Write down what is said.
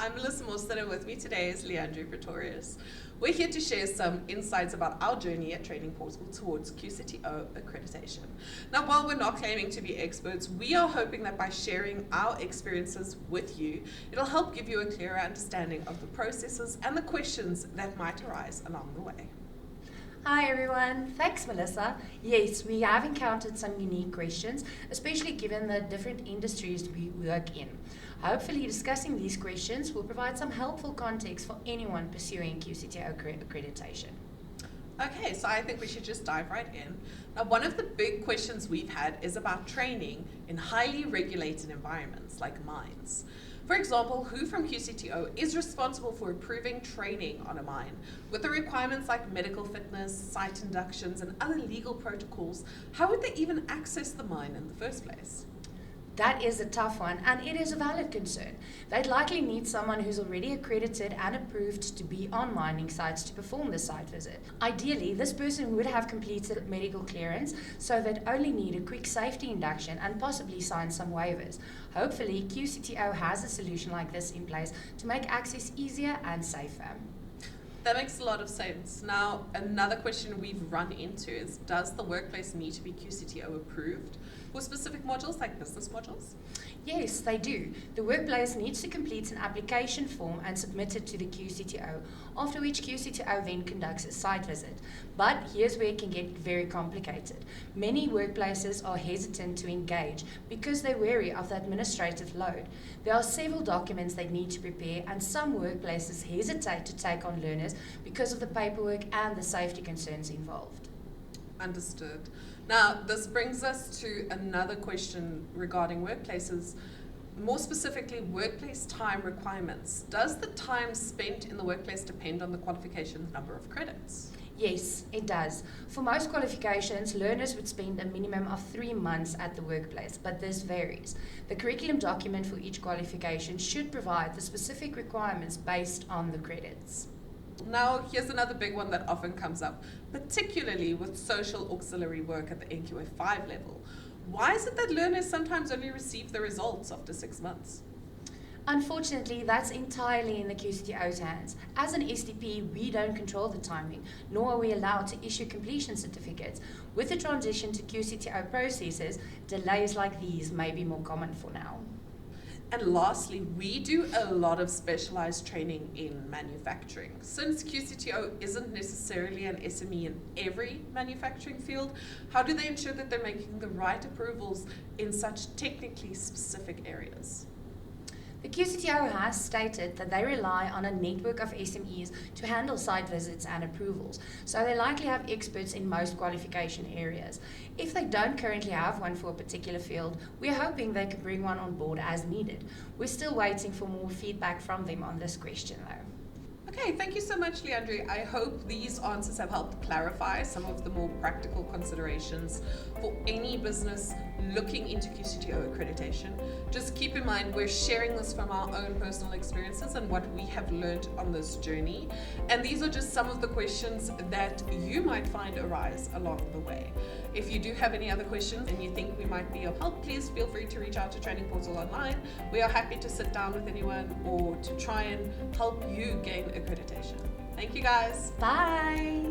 I'm Melissa Morstiner, and with me today is Leandre Pretorius. We're here to share some insights about our journey at Training Portal towards QCTO accreditation. Now, while we're not claiming to be experts, we are hoping that by sharing our experiences with you, it'll help give you a clearer understanding of the processes and the questions that might arise along the way. Hi everyone, thanks Melissa. Yes, we have encountered some unique questions, especially given the different industries we work in. Hopefully discussing these questions will provide some helpful context for anyone pursuing QCTO accreditation. Okay, so I think we should just dive right in. Now, one of the big questions we've had is about training in highly regulated environments like mines. For example, who from QCTO is responsible for approving training on a mine? With the requirements like medical fitness, site inductions, and other legal protocols, how would they even access the mine in the first place? That is a tough one, and it is a valid concern. They'd likely need someone who's already accredited and approved to be on mining sites to perform the site visit. Ideally, this person would have completed medical clearance, so they'd only need a quick safety induction and possibly sign some waivers. Hopefully, QCTO has a solution like this in place to make access easier and safer. That makes a lot of sense. Now, another question we've run into is, does the workplace need to be QCTO approved for specific modules like business modules? Yes, they do. The workplace needs to complete an application form and submit it to the QCTO, after which QCTO then conducts a site visit. But here's where it can get very complicated. Many workplaces are hesitant to engage because they're wary of the administrative load. There are several documents they need to prepare, and some workplaces hesitate to take on learners because of the paperwork and the safety concerns involved. Understood. Now, this brings us to another question regarding workplaces, more specifically workplace time requirements. Does the time spent in the workplace depend on the qualification's number of credits? Yes, it does. For most qualifications, learners would spend a minimum of 3 months at the workplace, but this varies. The curriculum document for each qualification should provide the specific requirements based on the credits. Now, here's another big one that often comes up, particularly with social auxiliary work at the NQF5 level. Why is it that learners sometimes only receive the results after 6 months? Unfortunately, that's entirely in the QCTO's hands. As an SDP, we don't control the timing, nor are we allowed to issue completion certificates. With the transition to QCTO processes, delays like these may be more common for now. And lastly, we do a lot of specialized training in manufacturing. Since QCTO isn't necessarily an SME in every manufacturing field, how do they ensure that they're making the right approvals in such technically specific areas? The QCTO has stated that they rely on a network of SMEs to handle site visits and approvals, so they likely have experts in most qualification areas. If they don't currently have one for a particular field, we're hoping they can bring one on board as needed. We're still waiting for more feedback from them on this question though. Okay, thank you so much, Leandre. I hope these answers have helped clarify some of the more practical considerations for any business looking into QCTO accreditation. Just keep in mind, we're sharing this from our own personal experiences and what we have learned on this journey. And these are just some of the questions that you might find arise along the way. If you do have any other questions and you think we might be of help, please feel free to reach out to Training Portal Online. We are happy to sit down with anyone or to try and help you gain accreditation. Thank you guys. Bye.